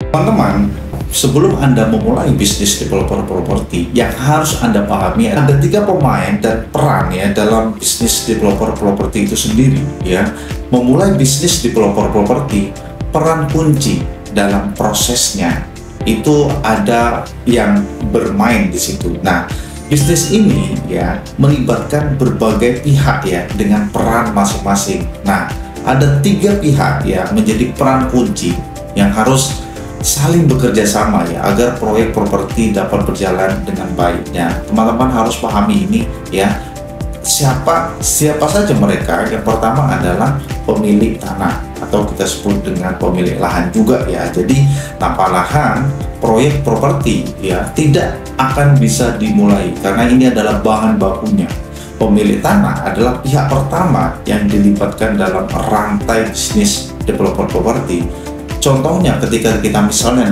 Teman-teman, sebelum Anda memulai bisnis developer properti, yang harus Anda pahami ada 3 pemain dan peran ya dalam bisnis developer properti itu sendiri ya. Memulai bisnis developer properti, peran kunci dalam prosesnya itu ada yang bermain di situ. Nah, bisnis ini ya melibatkan berbagai pihak ya dengan peran masing-masing. Nah, ada 3 pihak ya menjadi peran kunci yang harus saling bekerja sama ya agar proyek properti dapat berjalan dengan baiknya. Teman-teman harus pahami ini ya. Siapa saja mereka? Yang pertama adalah pemilik tanah atau kita sebut dengan pemilik lahan juga ya. Jadi tanpa lahan proyek properti ya tidak akan bisa dimulai karena ini adalah bahan bakunya. Pemilik tanah adalah pihak pertama yang dilibatkan dalam rantai bisnis developer properti. Contohnya ketika kita misalnya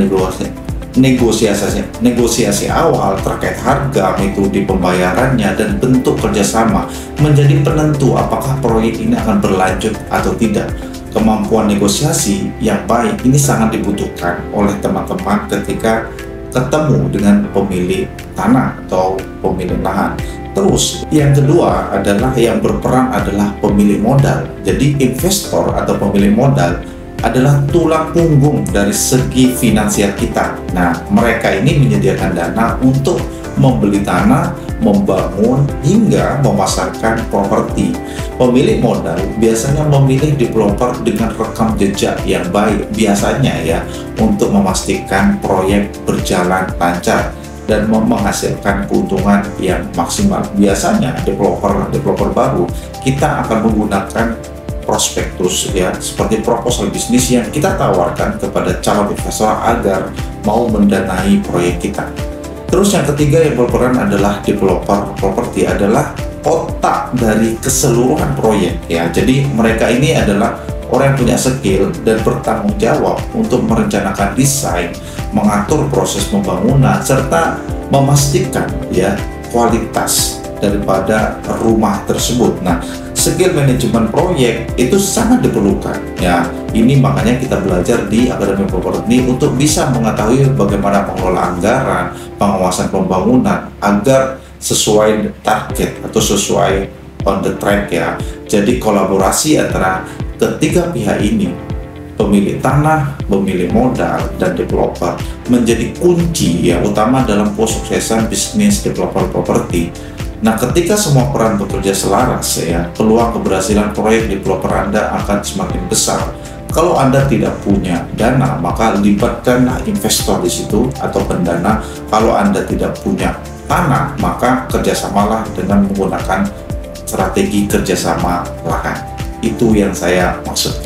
negosiasi awal terkait harga, metode pembayarannya, dan bentuk kerjasama menjadi penentu apakah proyek ini akan berlanjut atau tidak. Kemampuan negosiasi yang baik ini sangat dibutuhkan oleh teman-teman ketika ketemu dengan pemilik tanah atau pemilik lahan. Terus yang kedua adalah yang berperan adalah pemilik modal. Jadi investor atau pemilik modal adalah tulang punggung dari segi finansial kita. Nah, mereka ini menyediakan dana untuk membeli tanah, membangun, hingga memasarkan properti. Pemilik modal biasanya memilih developer dengan rekam jejak yang baik biasanya ya untuk memastikan proyek berjalan lancar dan menghasilkan keuntungan yang maksimal. Biasanya developer baru kita akan menggunakan prospektus ya, seperti proposal bisnis yang kita tawarkan kepada calon investor agar mau mendanai proyek kita. Terus yang ketiga yang berperan adalah developer properti, adalah otak dari keseluruhan proyek ya. Jadi mereka ini adalah orang yang punya skill dan bertanggung jawab untuk merencanakan desain, mengatur proses pembangunan, serta memastikan ya kualitas daripada rumah tersebut. Nah, skill manajemen proyek itu sangat diperlukan ya. Ini makanya kita belajar di Akademi Properti untuk bisa mengetahui bagaimana mengelola anggaran, pengawasan pembangunan agar sesuai target atau sesuai on the track ya. Jadi kolaborasi antara ketiga pihak ini, pemilik tanah, pemilik modal, dan developer, menjadi kunci yang utama dalam kesuksesan bisnis developer properti. Nah, ketika semua peran bekerja selaras ya, peluang keberhasilan proyek developer Anda akan semakin besar. Kalau Anda tidak punya dana, maka libatkanlah investor di situ atau pendana. Kalau Anda tidak punya tanah, maka kerjasamalah dengan menggunakan strategi kerjasama lahan. Itu yang saya maksudkan.